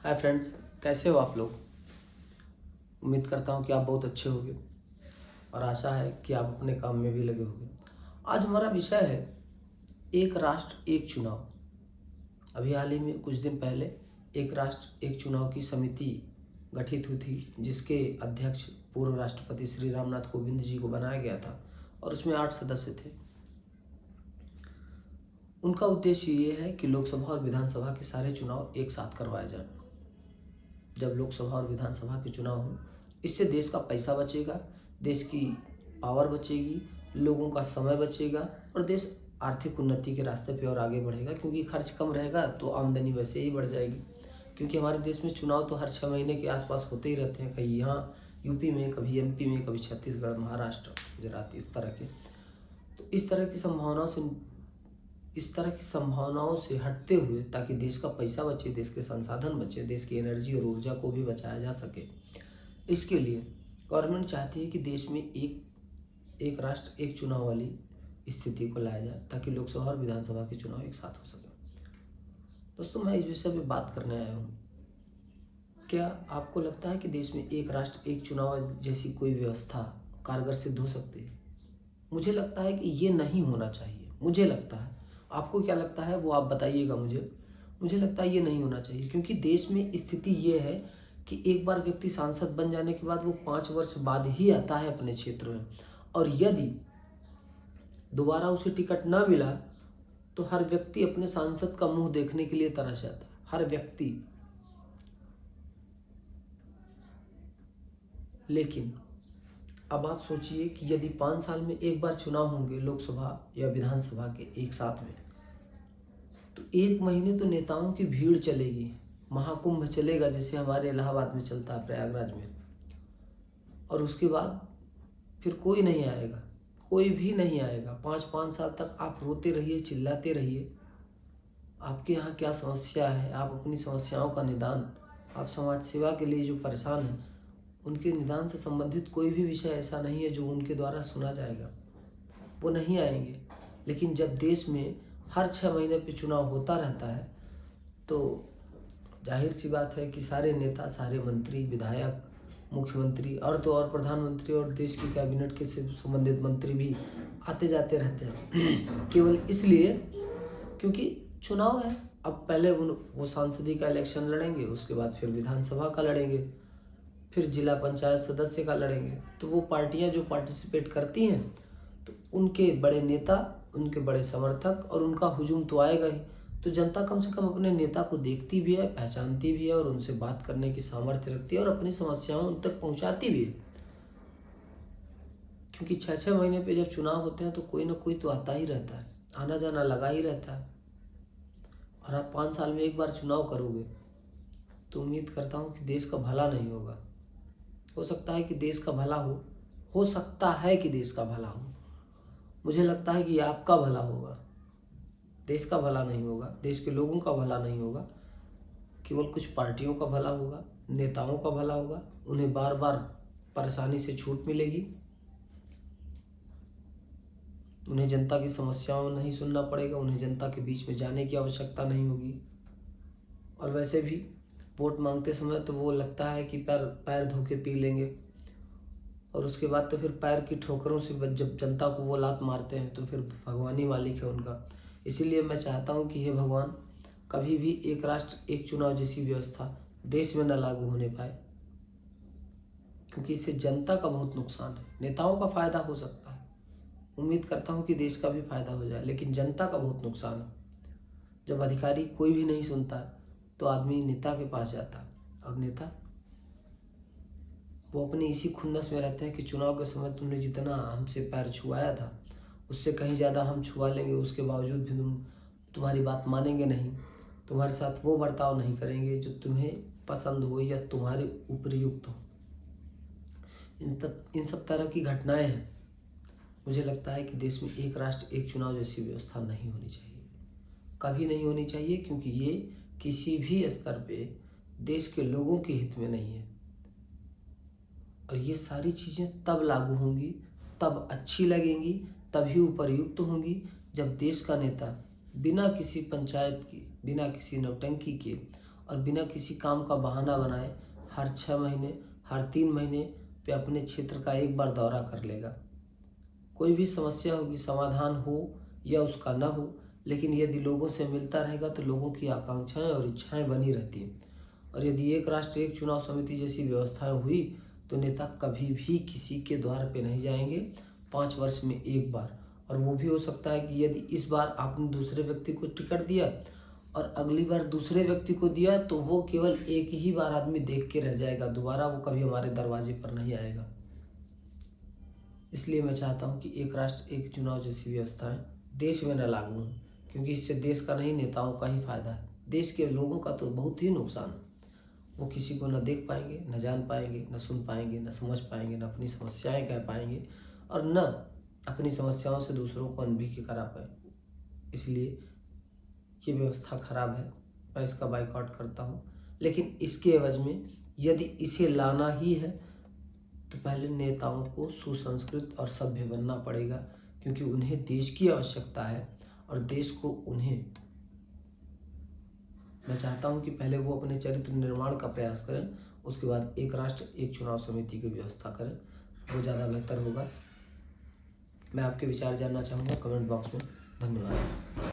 Hi friends, कैसे हो आप लोग। उम्मीद करता हूँ कि आप बहुत अच्छे होंगे और आशा है कि आप अपने काम में भी लगे होंगे। आज हमारा विषय है एक राष्ट्र एक चुनाव। अभी हाल ही में कुछ दिन पहले एक राष्ट्र एक चुनाव की समिति गठित हुई थी, जिसके अध्यक्ष पूर्व राष्ट्रपति श्री रामनाथ कोविंद जी को बनाया गया था और उसमें 8 सदस्य थे। उनका उद्देश्य ये है कि लोकसभा और विधानसभा के सारे चुनाव एक साथ करवाए जाएं। जब लोकसभा और विधानसभा के चुनाव हों, इससे देश का पैसा बचेगा, देश की पावर बचेगी, लोगों का समय बचेगा और देश आर्थिक उन्नति के रास्ते पे और आगे बढ़ेगा, क्योंकि खर्च कम रहेगा तो आमदनी वैसे ही बढ़ जाएगी। क्योंकि हमारे देश में चुनाव तो हर 6 महीने के आसपास होते ही रहते हैं, कहीं यहाँ यूपी में, कभी एमपी में, कभी छत्तीसगढ़, महाराष्ट्र, गुजरात, इस तरह के। तो इस तरह की संभावनाओं से हटते हुए, ताकि देश का पैसा बचे, देश के संसाधन बचे, देश की एनर्जी और ऊर्जा को भी बचाया जा सके, इसके लिए गवर्नमेंट चाहती है कि देश में एक राष्ट्र एक चुनाव वाली स्थिति को लाया जाए, ताकि लोकसभा और विधानसभा के चुनाव एक साथ हो सके। दोस्तों, मैं इस विषय पे बात करने आया हूँ। क्या आपको लगता है कि देश में एक राष्ट्र एक चुनाव जैसी कोई व्यवस्था कारगर सिद्ध हो सकती है? मुझे लगता है कि ये नहीं होना चाहिए। मुझे लगता है, आपको क्या लगता है वो आप बताइएगा मुझे। मुझे लगता है ये नहीं होना चाहिए, क्योंकि देश में स्थिति ये है कि एक बार व्यक्ति सांसद बन जाने के बाद वो 5 वर्ष बाद ही आता है अपने क्षेत्र में, और यदि दोबारा उसे टिकट ना मिला तो हर व्यक्ति अपने सांसद का मुंह देखने के लिए तरस जाता है, हर व्यक्ति। लेकिन अब आप सोचिए कि यदि 5 साल में एक बार चुनाव होंगे, लोकसभा या विधानसभा के एक साथ में, तो 1 महीने तो नेताओं की भीड़ चलेगी, महाकुंभ चलेगा जैसे हमारे इलाहाबाद में चलता है, प्रयागराज में। और उसके बाद फिर कोई नहीं आएगा, कोई भी नहीं आएगा। 5-5 साल तक आप रोते रहिए, चिल्लाते रहिए। आपके यहाँ क्या समस्या है, आप अपनी समस्याओं का निदान, आप समाज सेवा के लिए जो परेशान हैं उनके निदान से संबंधित कोई भी विषय ऐसा नहीं है जो उनके द्वारा सुना जाएगा, वो नहीं आएंगे। लेकिन जब देश में हर 6 महीने पे चुनाव होता रहता है, तो जाहिर सी बात है कि सारे नेता, सारे मंत्री, विधायक, मुख्यमंत्री और तो और प्रधानमंत्री और देश की कैबिनेट के से संबंधित मंत्री भी आते जाते रहते हैं केवल इसलिए क्योंकि चुनाव है। अब पहले वो सांसदी का इलेक्शन लड़ेंगे, उसके बाद फिर विधानसभा का लड़ेंगे, फिर जिला पंचायत सदस्य का लड़ेंगे। तो वो पार्टियां जो पार्टिसिपेट करती हैं, तो उनके बड़े नेता, उनके बड़े समर्थक और उनका हुजूम तो आएगा ही। तो जनता कम से कम अपने नेता को देखती भी है, पहचानती भी है और उनसे बात करने की सामर्थ्य रखती है और अपनी समस्याएं उन तक पहुंचाती भी है। क्योंकि 6-6 महीने पे जब चुनाव होते हैं तो कोई ना कोई तो आता ही रहता है, आना जाना लगा ही रहता है। और आप 5 साल में एक बार चुनाव करोगे तो उम्मीद करता हूँ कि देश का भला नहीं होगा। हो सकता है कि देश का भला हो सकता है कि देश का भला हो। मुझे लगता है कि आपका भला होगा, देश का भला नहीं होगा, देश के लोगों का भला नहीं होगा। केवल कुछ पार्टियों का भला होगा, नेताओं का भला होगा। उन्हें बार बार परेशानी से छूट मिलेगी, उन्हें जनता की समस्याओं नहीं सुनना पड़ेगा, उन्हें जनता के बीच में जाने की आवश्यकता नहीं होगी। और वैसे भी वोट मांगते समय तो वो लगता है कि पैर पैर धो के पी लेंगे, और उसके बाद तो फिर पैर की ठोकरों से जब जनता को वो लात मारते हैं तो फिर भगवान ही मालिक है उनका। इसीलिए मैं चाहता हूँ कि हे भगवान, कभी भी एक राष्ट्र एक चुनाव जैसी व्यवस्था देश में न लागू होने पाए, क्योंकि इससे जनता का बहुत नुकसान है। नेताओं का फायदा हो सकता है, उम्मीद करता हूँ कि देश का भी फायदा हो जाए, लेकिन जनता का बहुत नुकसान है। जब अधिकारी कोई भी नहीं सुनता तो आदमी नेता के पास जाता है, और नेता वो अपनी इसी खुन्नस में रहते हैं कि चुनाव के समय तुमने जितना हमसे पैर छुआया था उससे कहीं ज़्यादा हम छुआ लेंगे, उसके बावजूद भी तुम्हारी बात मानेंगे नहीं, तुम्हारे साथ वो बर्ताव नहीं करेंगे जो तुम्हें पसंद हो या तुम्हारे उपयुक्त हो। इन सब तरह की घटनाएं हैं। मुझे लगता है कि देश में एक राष्ट्र एक चुनाव जैसी व्यवस्था नहीं होनी चाहिए, कभी नहीं होनी चाहिए, क्योंकि ये किसी भी स्तर पे देश के लोगों के हित में नहीं है। और ये सारी चीज़ें तब लागू होंगी, तब अच्छी लगेंगी, तभी उपयुक्त होंगी, जब देश का नेता बिना किसी पंचायत के, बिना किसी नौटंकी के और बिना किसी काम का बहाना बनाए हर 6 महीने, हर 3 महीने पे अपने क्षेत्र का एक बार दौरा कर लेगा। कोई भी समस्या होगी, समाधान हो या उसका न हो, लेकिन यदि लोगों से मिलता रहेगा तो लोगों की आकांक्षाएं और इच्छाएं बनी रहती हैं। और यदि एक राष्ट्र एक चुनाव समिति जैसी व्यवस्थाएं हुई तो नेता कभी भी किसी के द्वार पे नहीं जाएंगे, 5 वर्ष में एक बार। और वो भी हो सकता है कि यदि इस बार आपने दूसरे व्यक्ति को टिकट दिया और अगली बार दूसरे व्यक्ति को दिया तो वो केवल एक ही बार आदमी देख के रह जाएगा, दोबारा वो कभी हमारे दरवाजे पर नहीं आएगा। इसलिए मैं चाहता हूँ कि एक राष्ट्र एक चुनाव जैसी व्यवस्थाएं देश में न लागू हों, क्योंकि इससे देश का नहीं, नेताओं का ही फायदा है। देश के लोगों का तो बहुत ही नुकसान है। वो किसी को न देख पाएंगे, न जान पाएंगे, न सुन पाएंगे, न समझ पाएंगे, न अपनी समस्याएं कह पाएंगे और न अपनी समस्याओं से दूसरों को अनभिज्ञ करा पाएंगे। इसलिए ये व्यवस्था खराब है, मैं इसका बाइकआउट करता हूँ। लेकिन इसके एवज में यदि इसे लाना ही है तो पहले नेताओं को सुसंस्कृत और सभ्य बनना पड़ेगा, क्योंकि उन्हें देश की आवश्यकता है और देश को उन्हें, मैं चाहता हूं कि पहले वो अपने चरित्र निर्माण का प्रयास करें, उसके बाद एक राष्ट्र एक चुनाव समिति की व्यवस्था करें, वो ज़्यादा बेहतर होगा। मैं आपके विचार जानना चाहूँगा कमेंट बॉक्स में। धन्यवाद।